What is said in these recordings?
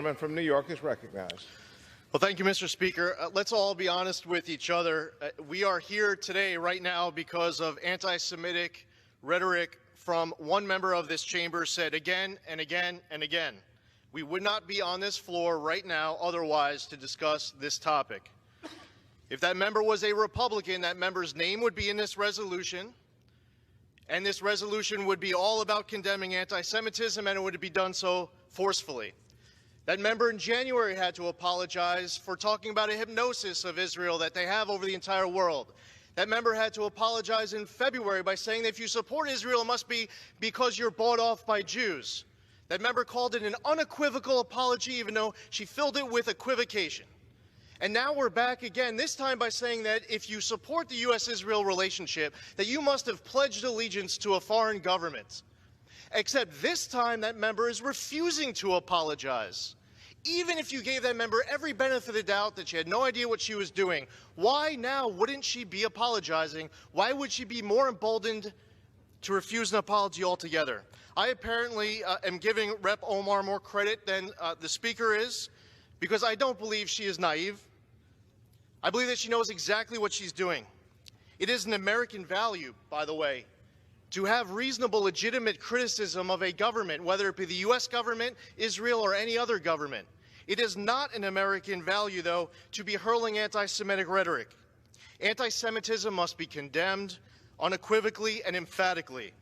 gentleman from New York is recognized. Well, thank you, Mr. Speaker. Let's all be honest with each other. We are here today, right now, because of anti-Semitic rhetoric from one member of this chamber said again and again and again. We would not be on this floor right now otherwise to discuss this topic. If that member was a Republican, that member's name would be in this resolution, and this resolution would be all about condemning anti-Semitism, and it would be done so forcefully. That member in January had to apologize for talking about a hypnosis of Israel that they have over the entire world. That member had to apologize in February by saying that if you support Israel, it must be because you're bought off by Jews. That member called it an unequivocal apology, even though she filled it with equivocation. And now we're back again, this time by saying that if you support the U.S.-Israel relationship, that you must have pledged allegiance to a foreign government. Except this time that member is refusing to apologize. Even if you gave that member every benefit of the doubt that she had no idea what she was doing, why now wouldn't she be apologizing? Why would she be more emboldened to refuse an apology altogether? I apparently am giving Rep. Omar more credit than the Speaker is, because I don't believe she is naive. I believe that she knows exactly what she's doing. It is an American value, by the way, to have reasonable, legitimate criticism of a government, whether it be the U.S. government, Israel, or any other government. It is not an American value, though, to be hurling anti-Semitic rhetoric. Anti-Semitism must be condemned unequivocally and emphatically.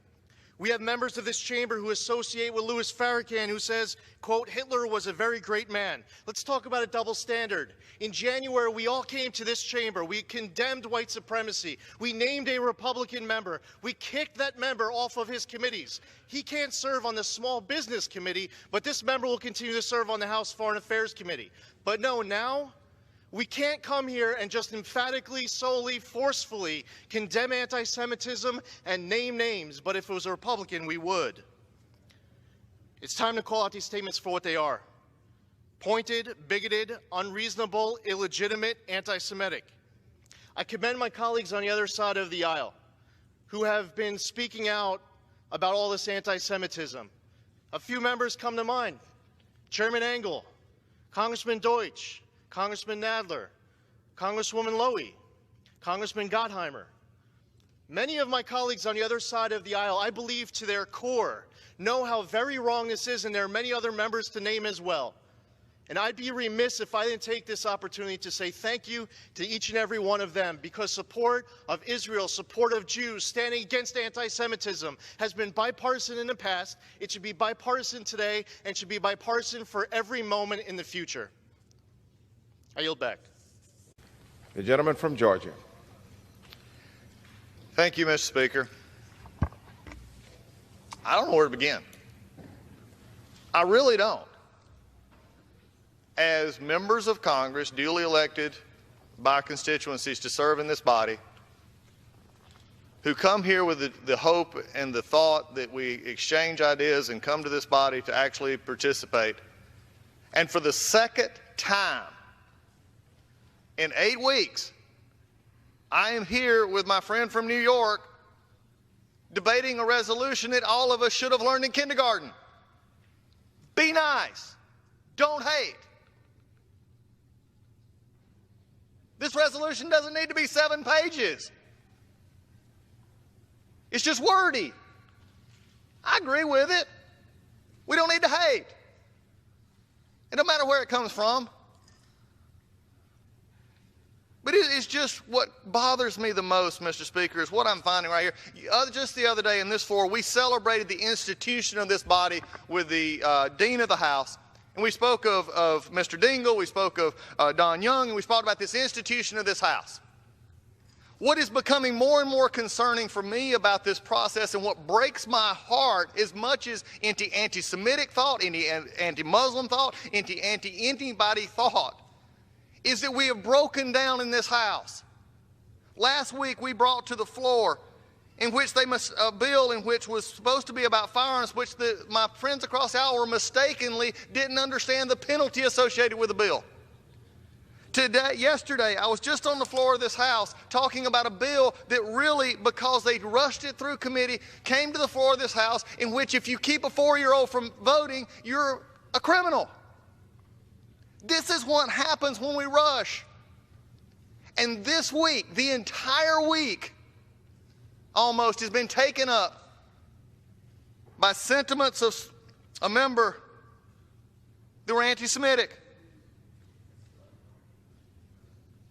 We have members of this chamber who associate with Louis Farrakhan, who says, quote, Hitler was a very great man. Let's talk about a double standard. In January, we all came to this chamber. We condemned white supremacy. We named a Republican member. We kicked that member off of his committees. He can't serve on the Small Business Committee, but this member will continue to serve on the House Foreign Affairs Committee. But no, now we can't come here and just emphatically, solely, forcefully condemn anti-Semitism and name names, but if it was a Republican, we would. It's time to call out these statements for what they are. Pointed, bigoted, unreasonable, illegitimate, anti-Semitic. I commend my colleagues on the other side of the aisle who have been speaking out about all this anti-Semitism. A few members come to mind. Chairman Engel, Congressman Deutsch, Congressman Nadler, Congresswoman Lowy, Congressman Gottheimer. Many of my colleagues on the other side of the aisle, I believe to their core, know how very wrong this is, and there are many other members to name as well. And I'd be remiss if I didn't take this opportunity to say thank you to each and every one of them, because support of Israel, support of Jews, standing against anti-Semitism has been bipartisan in the past. It should be bipartisan today, and should be bipartisan for every moment in the future. I yield back. The gentleman from Georgia. Thank you, Mr. Speaker. I don't know where to begin. I really don't. As members of Congress, duly elected by constituencies to serve in this body, who come here with the hope and the thought that we exchange ideas and come to this body to actually participate, and for the second time in 8 weeks, I am here with my friend from New York debating a resolution that all of us should have learned in kindergarten. Be nice. Don't hate. This resolution doesn't need to be 7 pages. It's just wordy. I agree with it. We don't need to hate. It don't matter where it comes from. But it's just what bothers me the most, Mr. Speaker, is what I'm finding right here. Just the other day in this floor, we celebrated the institution of this body with the Dean of the House. And we spoke of Mr. Dingell, we spoke of Don Young, and we spoke about this institution of this House. What is becoming more and more concerning for me about this process, and what breaks my heart as much as anti-Semitic thought, anti-Muslim thought, anti-anybody thought, is that we have broken down in this House. Last week we brought to the floor in which a bill in which was supposed to be about firearms, which my friends across the aisle were mistakenly didn't understand the penalty associated with the bill. Yesterday, I was just on the floor of this House talking about a bill that really, because they rushed it through committee, came to the floor of this House, in which if you keep a 4-year-old from voting, you're a criminal. This is what happens when we rush. And this week, the entire week, almost, has been taken up by sentiments of a member that were anti-Semitic.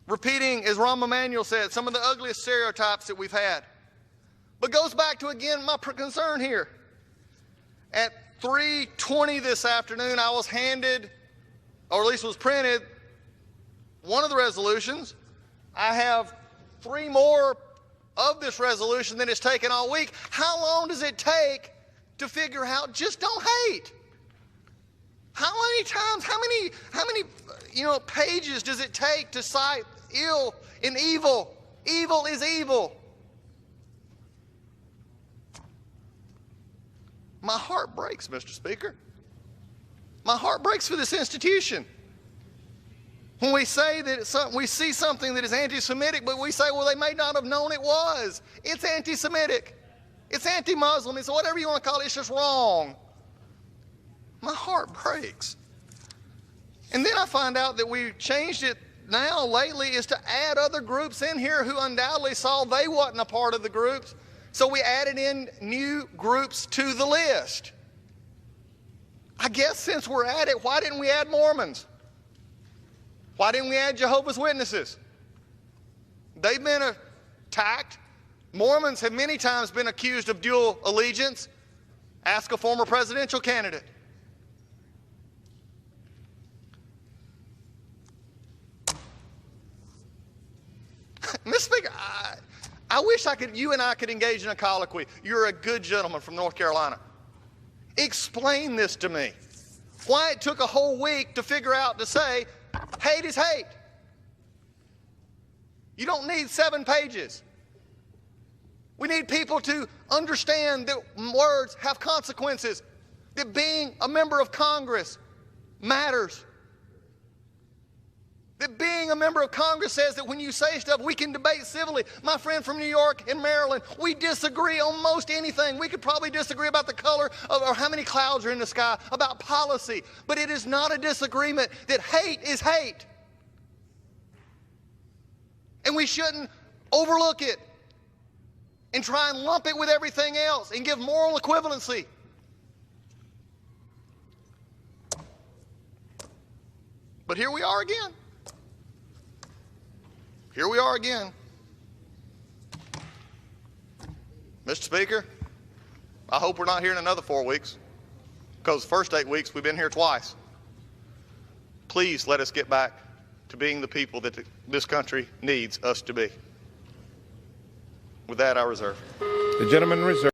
Repeating, as Rahm Emanuel said, some of the ugliest stereotypes that we've had. But goes back to, again, my concern here. At 3:20 this afternoon, I was handed, or at least was printed, one of the resolutions. I have 3 more of this resolution that it's taken all week. How long does it take to figure out just don't hate? How many times, how many pages does it take to cite ill and evil? Evil is evil. My heart breaks, Mr. Speaker. My heart breaks for this institution. When we say that we see something that is anti-Semitic, but we say, well, they may not have known it was. It's anti-Semitic. It's anti-Muslim. It's whatever you want to call it. It's just wrong. My heart breaks. And then I find out that we changed it now lately is to add other groups in here who undoubtedly saw they wasn't a part of the groups. So we added in new groups to the list. I guess since we're at it, why didn't we add Mormons? Why didn't we add Jehovah's Witnesses? They've been attacked. Mormons have many times been accused of dual allegiance. Ask a former presidential candidate. Mr. Speaker, I wish you and I could engage in a colloquy. You're a good gentleman from North Carolina. Explain this to me. Why it took a whole week to figure out to say, hate is hate. You don't need 7 pages. We need people to understand that words have consequences, that being a member of Congress matters. That being a member of Congress says that when you say stuff, we can debate civilly. My friend from New York and Maryland, we disagree on most anything. We could probably disagree about the color or how many clouds are in the sky, about policy. But it is not a disagreement that hate is hate. And we shouldn't overlook it and try and lump it with everything else and give moral equivalency. But here we are again. Here we are again. Mr. Speaker, I hope we're not here in another 4 weeks, because the first 8 weeks we've been here twice. Please let us get back to being the people that this country needs us to be. With that, I reserve. The gentleman reserves.